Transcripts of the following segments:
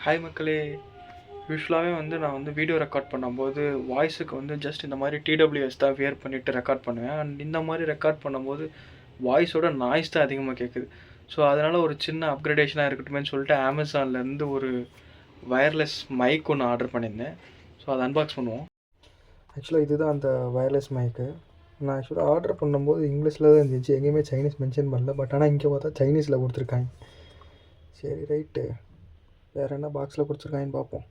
Hi மக்களே. யூஸ்வலாகவே நான் video record பண்ணும்போது வாய்ஸுக்கு ஜஸ்ட் இந்த மாதிரி டிடபிள்யூஎஸ் தான் வியர் பண்ணிவிட்டு ரெக்கார்ட் பண்ணுவேன். அண்ட் இந்த மாதிரி ரெக்கார்ட் பண்ணும்போது வாய்ஸோட நாய்ஸ் தான் அதிகமாக கேட்குது. ஸோ அதனால் ஒரு சின்ன அப்கிரேடேஷனாக இருக்கட்டுமேன்னு சொல்லிட்டு அமேசான்லேருந்து ஒரு வயர்லெஸ் மைக் ஒன்று ஆர்டர் பண்ணியிருந்தேன். ஸோ அதை அன்பாக்ஸ் பண்ணுவோம். ஆக்சுவலாக இதுதான் அந்த வயர்லெஸ் மைக்கு. நான் ஆக்சுவலாக ஆர்டர் பண்ணும்போது இங்கிலீஷில் தான் இருந்துச்சு, எங்கேயுமே சைனீஸ் மென்ஷன் பண்ணல. பட் ஆனால் இங்கே பார்த்தா சைனீஸில் கொடுத்துருக்காங்க. சரி ரைட்டு, வேறு என்ன பாக்ஸில் கொடுத்துருக்காங்கன்னு பார்ப்போம்.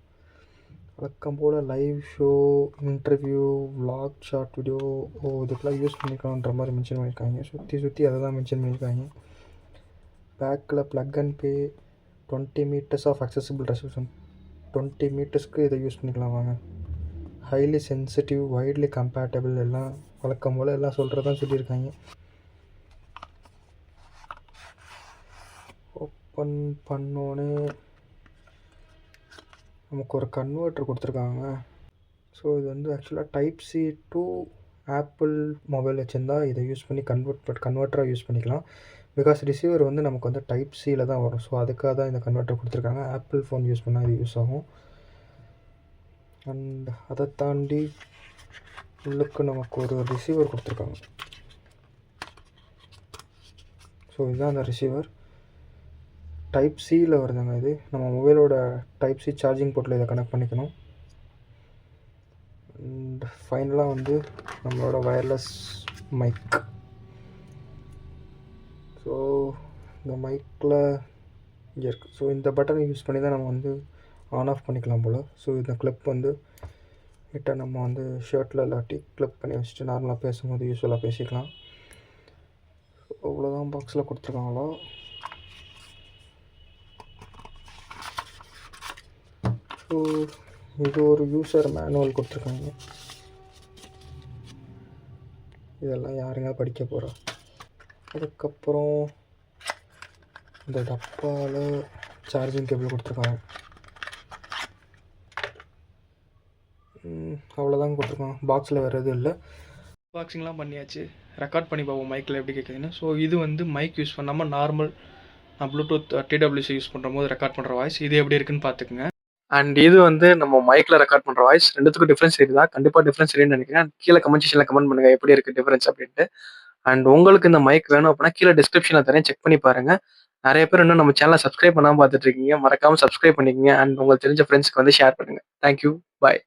வழக்கம் போல் live show, interview, vlog, short video இதுக்கெலாம் யூஸ் பண்ணிக்கலான்ற மாதிரி மென்ஷன் பண்ணியிருக்காங்க. சுற்றி அதை தான் மென்ஷன் பண்ணியிருக்காங்க. பேக்கில் plug and play, 20 meters of accessible resolution, 20 மீட்டர்ஸ்க்கு இதை யூஸ் பண்ணிக்கலாம் வாங்க. ஹைலி சென்சிட்டிவ், வைட்லி கம்பேட்டபிள், எல்லாம் வழக்கம் போல் எல்லாம் சொல்கிறதான் சொல்லியிருக்காங்க. ஓப்பன் பண்ணோன்னே நமக்கு ஒரு கன்வெர்ட்டர் கொடுத்துருக்காங்க. ஸோ இது ஆக்சுவலாக type C to apple mobile வச்சுருந்தா இதை யூஸ் பண்ணி கன்வெர்ட்டராக யூஸ் பண்ணிக்கலாம். பிகாஸ் ரிசீவர் நமக்கு டைப் சியில் தான் வரும். ஸோ அதுக்காக தான் இந்த கன்வெர்ட்டர் கொடுத்துருக்காங்க. ஆப்பிள் ஃபோன் யூஸ் பண்ணால் இது யூஸ் ஆகும். அண்ட் அதை தாண்டி உள்ளுக்கு நமக்கு ஒரு ரிசீவர் கொடுத்துருக்காங்க. ஸோ இதுதான் அந்த ரிசீவர். டைப் சியில் வருதுங்க. இது நம்ம மொபைலோட டைப் சி சார்ஜிங் போர்ட்டில் இதை கனெக்ட் பண்ணிக்கணும். அண்ட் ஃபைனலாக நம்மளோட வயர்லெஸ் மைக். ஸோ இந்த மைக்கில் இங்கே இருக்குது. ஸோ இந்த பட்டனை யூஸ் பண்ணி தான் நம்ம ஆன் ஆஃப் பண்ணிக்கலாம் போல். ஸோ இந்த கிளிப் கிட்ட நம்ம ஷர்ட்டில் இல்லாட்டி கிளிப் பண்ணி வச்சுட்டு நார்மலாக பேசும்போது யூஸ்வலாக பேசிக்கலாம். ஸோ அவ்வளோதான் பாக்ஸில் கொடுத்துருக்காங்களோ. ஸோ இது ஒரு யூசர் மேனுவல் கொடுத்துருக்காங்க. இதெல்லாம் யாருங்க படிக்க போகிறா. அதுக்கப்புறம் இந்த டப்பாவில் சார்ஜிங் கேபிள் கொடுத்துருக்காங்க. அவ்வளோதான் கொடுத்துருக்காங்க. பாக்ஸில் வேறு எதுவும் இல்லை. பாக்ஸிங்லாம் பண்ணியாச்சு. ரெக்கார்ட் பண்ணி பார்ப்போம் மைக்கில் எப்படி கேட்குதுன்னு. ஸோ இது மைக் யூஸ் பண்ணாமல் நார்மல் ப்ளூடூத் டிடபிள்யூசி யூஸ் பண்ணுற போது ரெக்கார்ட் பண்ணுற வாய்ஸ் இது எப்படி இருக்குன்னு பார்த்துக்குங்க. அண்ட் இது நம்ம மைக்கில் ரெக்கார்ட் பண்ணுற வாய்ஸ் ரெண்டுத்துக்கும் டிஃப்ரென்ஸ் தெரியுதா? கண்டிப்பாக டிஃப்ரென்ஸ் தெரியும்னு நினைக்கிறேன். கீழே கமெண்ட் செக்ஷனில் கமெண்ட் பண்ணுங்கள் எப்படி இருக்குது டிஃப்ரென்ஸ் அப்படின்ட்டு. அண்ட் உங்களுக்கு இந்த மைக் வேணும் அப்படின்னா கீழே டிஸ்கிரிப்ஷனில் தரேன், செக் பண்ணி பாருங்கள். நிறைய பேர் இன்னும் நம்ம சேனலை சப்ஸ்கிரைப் பண்ணாமல் பார்த்துட்டு இருக்கீங்க. மறக்காமல் சப்ஸ்கிரைப் பண்ணிக்கங்க. அண்ட் உங்களுக்கு தெரிஞ்ச ஃப்ரெண்ட்ஸ்க்கு ஷேர் பண்ணுங்கள். தேங்க்யூ, பாய்.